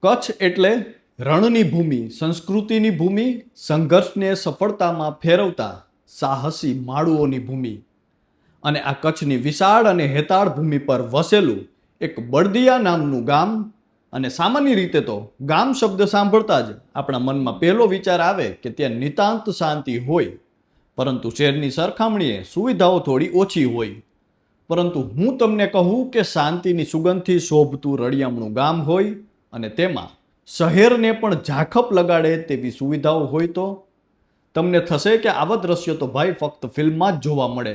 કચ્છ એટલે રણની ભૂમિ, સંસ્કૃતિની ભૂમિ, સંઘર્ષને સફળતામાં ફેરવતા સાહસી માળુઓની ભૂમિ. અને આ કચ્છની વિશાળ અને હેતાળ ભૂમિ પર વસેલું એક બળદિયા નામનું ગામ. અને સામાન્ય રીતે તો ગામ શબ્દ સાંભળતા જ આપણા મનમાં પહેલો વિચાર આવે કે ત્યાં નિતાંત શાંતિ હોય, પરંતુ શહેરની સરખામણીએ સુવિધાઓ થોડી ઓછી હોય. પરંતુ હું તમને કહું કે શાંતિની સુગંધથી શોભતું રળિયામણું ગામ હોય અને તેમાં શહેરને પણ ઝાખપ લગાડે તેવી સુવિધાઓ હોય તો તમને થશે કે આવા દ્રશ્યો તો ભાઈ ફક્ત ફિલ્મમાં જ જોવા મળે.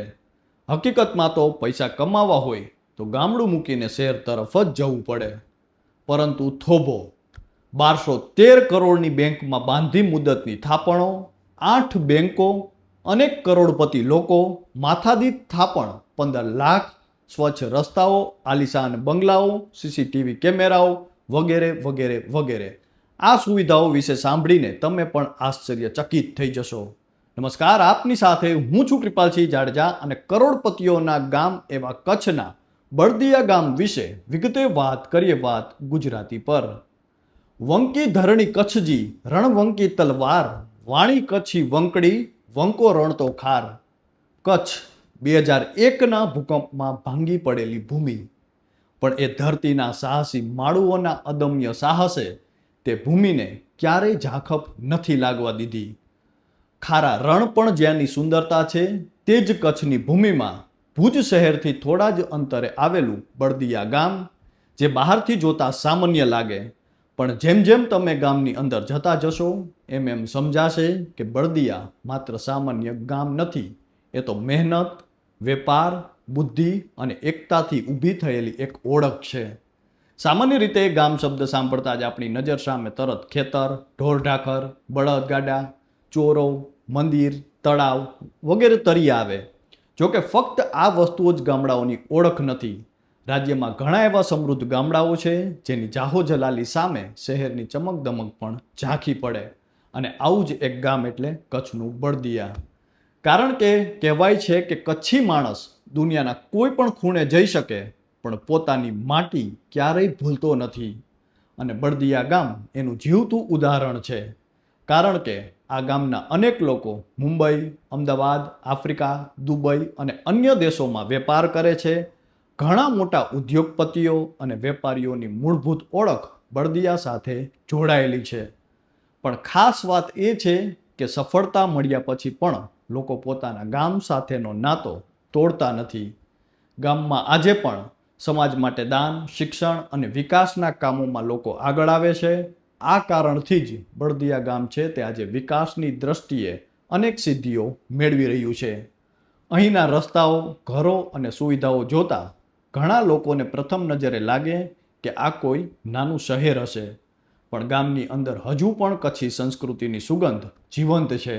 હકીકતમાં તો પૈસા કમાવા હોય તો ગામડું મૂકીને શહેર તરફ જ જવું પડે. પરંતુ થોભો 1213 કરોડની બેંકમાં બાંધી મુદતની થાપણો, 8 બેંકો, અનેક કરોડપતિ લોકો, માથાદીઠ થાપણ 15 લાખ, સ્વચ્છ રસ્તાઓ, આલિશાન બંગલાઓ, સીસીટીવી કેમેરાઓ વગેરે વગેરે વગેરે. આ સુવિધાઓ વિશે સાંભળીને તમે પણ આશ્ચર્યચકિત થઈ જશો. નમસ્કાર, આપની સાથે હું છું કૃપાલસિંહ જાડેજા અને કરોડપતિઓના ગામ એવા કચ્છના બળદિયા ગામ વિશે વિગતે વાત કરીએ. વાત ગુજરાતી પર. વંકી ધરણી કચ્છજી, રણવંકી તલવાર, વાણી કચ્છી વંકડી, વંકો રણતો ખાર. કચ્છ 2001ના ભૂકંપમાં ભાંગી પડેલી ભૂમિ, પણ એ ધરતીના સાહસી માળુઓના અદમ્ય સાહસે તે ભૂમિને ક્યારેય ઝાખપ નથી લાગવા દીધી. ખારા રણ પણ જ્યાંની સુંદરતા છે તે જ કચ્છની ભૂમિમાં ભુજ શહેરથી થોડા જ અંતરે આવેલું બળદિયા ગામ, જે બહારથી જોતા સામાન્ય લાગે, પણ જેમ જેમ તમે ગામની અંદર જતા જશો એમ એમ સમજાશે કે બળદિયા માત્ર સામાન્ય ગામ નથી. એ તો મહેનત, વેપાર, બુદ્ધિ અને એકતાથી ઊભી થયેલી એક ઓળખ છે. સામાન્ય રીતે ગામ શબ્દ સાંભળતા જ આપણી નજર સામે તરત ખેતર, ઢોરઢાખર, બળદગાડા, ચોરો, મંદિર, તળાવ વગેરે તરી આવે. જોકે ફક્ત આ વસ્તુઓ જ ગામડાઓની ઓળખ નથી. રાજ્યમાં ઘણા એવા સમૃદ્ધ ગામડાઓ છે જેની જાહોજલાલી સામે શહેરની ચમકદમક પણ ઝાંખી પડે. અને આવું જ એક ગામ એટલે કચ્છનું બળદિયા. કારણ કે કહેવાય છે કે કચ્છી માણસ દુનિયાના કોઈ પણ ખૂણે જઈ શકે પણ પોતાની માટી ક્યારેય ભૂલતો નથી. અને બળદિયા ગામ એનું જીવતું ઉદાહરણ છે. કારણ કે આ ગામના અનેક લોકો મુંબઈ, અમદાવાદ, આફ્રિકા, દુબઈ અને અન્ય દેશોમાં વેપાર કરે છે. ઘણા મોટા ઉદ્યોગપતિઓ અને વેપારીઓની મૂળભૂત ઓળખ બળદિયા સાથે જોડાયેલી છે. પણ ખાસ વાત એ છે કે સફળતા મળ્યા પછી પણ લોકો પોતાના ગામ સાથેનો નાતો તોડતા નથી. ગામમાં આજે પણ સમાજ માટે દાન, શિક્ષણ અને વિકાસના કામોમાં લોકો આગળ આવે છે. આ કારણથી જ બળદિયા ગામ છે તે આજે વિકાસની દ્રષ્ટિએ અનેક સિદ્ધિઓ મેળવી રહ્યું છે. અહીંના રસ્તાઓ, ઘરો અને સુવિધાઓ જોતા ઘણા લોકોને પ્રથમ નજરે લાગે કે આ કોઈ નાનું શહેર હશે, પણ ગામની અંદર હજુ પણ કચ્છી સંસ્કૃતિની સુગંધ જીવંત છે.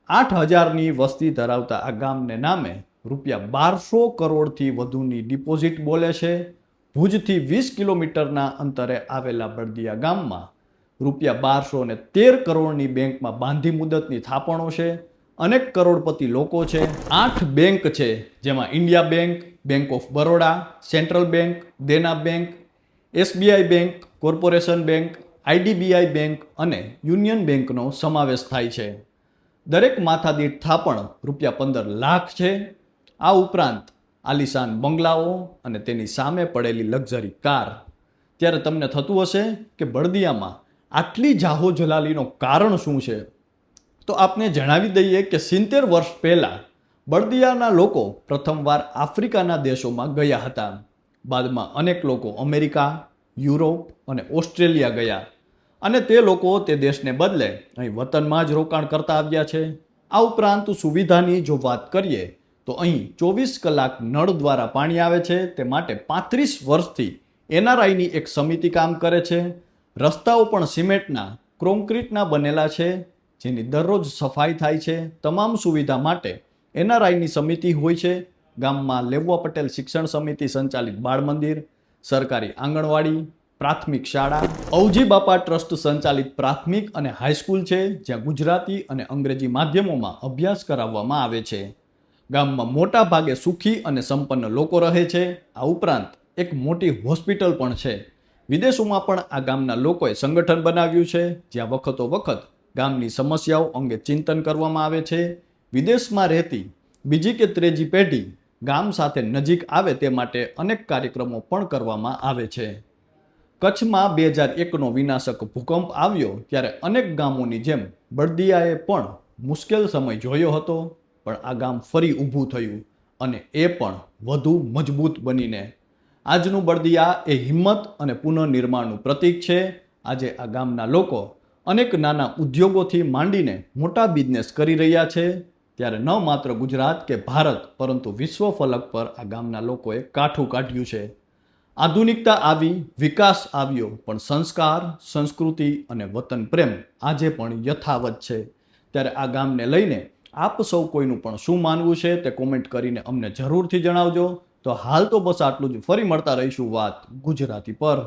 8000ની વસ્તી ધરાવતા આ ગામને નામે ₹1200 કરોડથી વધુની ડિપોઝિટ બોલે છે. ભુજથી 20 કિલોમીટરના અંતરે આવેલા બળદિયા ગામમાં ₹1213 કરોડની બેંકમાં બાંધી મુદતની થાપણો છે. અનેક કરોડપતિ લોકો છે. 8 બેંક છે, જેમાં India bank, bank of Baroda, central bank, Dena bank, SBI bank, corporation bank, IDBI bank અને યુનિયન બેંકનો સમાવેશ થાય છે. દરેક માથાદીઠ થાપણ ₹15 લાખ છે. આ ઉપરાંત આલિશાન બંગલાઓ અને તેની સામે પડેલી લક્ઝરી કાર. ત્યારે તમને થતું હશે કે બળદિયામાં આટલી જાહોજલાલીનો કારણ શું છે? તો આપને જણાવી દઈએ કે 70 વર્ષ પહેલાં બળદિયાના લોકો પ્રથમવાર આફ્રિકાના દેશોમાં ગયા હતા. બાદમાં અનેક લોકો અમેરિકા, યુરોપ અને ઓસ્ટ્રેલિયા ગયા અને તે લોકો તે દેશને બદલે અહીં વતનમાં જ રોકાણ કરતા આવ્યા છે. આ ઉપરાંત સુવિધાની જો વાત કરીએ તો અહીં 24 કલાક નળ દ્વારા પાણી આવે છે. તે માટે 35 વર્ષથી NRIની એક સમિતિ કામ કરે છે. રસ્તાઓ પણ સિમેન્ટના, કોન્ક્રીટના બનેલા છે, જેની દરરોજ સફાઈ થાય છે. તમામ સુવિધા માટે NRIની સમિતિ હોય છે. ગામમાં લેઉવા પટેલ શિક્ષણ સમિતિ સંચાલિત બાળ મંદિર, સરકારી આંગણવાડી, પ્રાથમિક શાળા, અવજી બાપા ટ્રસ્ટ સંચાલિત પ્રાથમિક અને હાઈસ્કૂલ છે, જ્યાં ગુજરાતી અને અંગ્રેજી માધ્યમોમાં અભ્યાસ કરાવવામાં આવે છે. ગામમાં મોટા ભાગે સુખી અને સંપન્ન લોકો રહે છે. આ ઉપરાંત એક મોટી હોસ્પિટલ પણ છે, વિદેશોમાં પણ આ ગામના લોકોએ સંગઠન બનાવ્યું છે, જ્યાં વખતો વખત ગામની સમસ્યાઓ અંગે ચિંતન કરવામાં આવે છે. વિદેશમાં રહેતી બીજી કે ત્રીજી પેઢી ગામ સાથે નજીક આવે તે માટે અનેક કાર્યક્રમો પણ કરવામાં આવે છે. કચ્છમાં 2001નો વિનાશક ભૂકંપ આવ્યો ત્યારે અનેક ગામોની જેમ બળદિયાએ પણ મુશ્કેલ સમય જોયો હતો, પણ આ ગામ ફરી ઊભું થયું અને એ પણ વધુ મજબૂત બનીને. આજનું બળદિયા એ હિંમત અને પુનઃનિર્માણનું પ્રતીક છે. આજે આ ગામના લોકો અનેક નાના ઉદ્યોગોથી માંડીને મોટા બિઝનેસ કરી રહ્યા છે. ત્યારે ન માત્ર ગુજરાત કે ભારત પરંતુ વિશ્વ ફલક પર આ ગામના લોકોએ કાઠું કાઢ્યું છે. આધુનિકતા આવી, વિકાસ આવ્યો, પણ સંસ્કાર, સંસ્કૃતિ અને વતન પ્રેમ આજે પણ યથાવત છે. ત્યારે આ ગામને લઈને આપ સૌ કોઈનું પણ શું માનવું છે તે કોમેન્ટ કરીને અમને જરૂરથી જણાવજો. તો હાલ તો બસ આટલું જ. ફરી મળતા રહીશું વાત ગુજરાતી પર.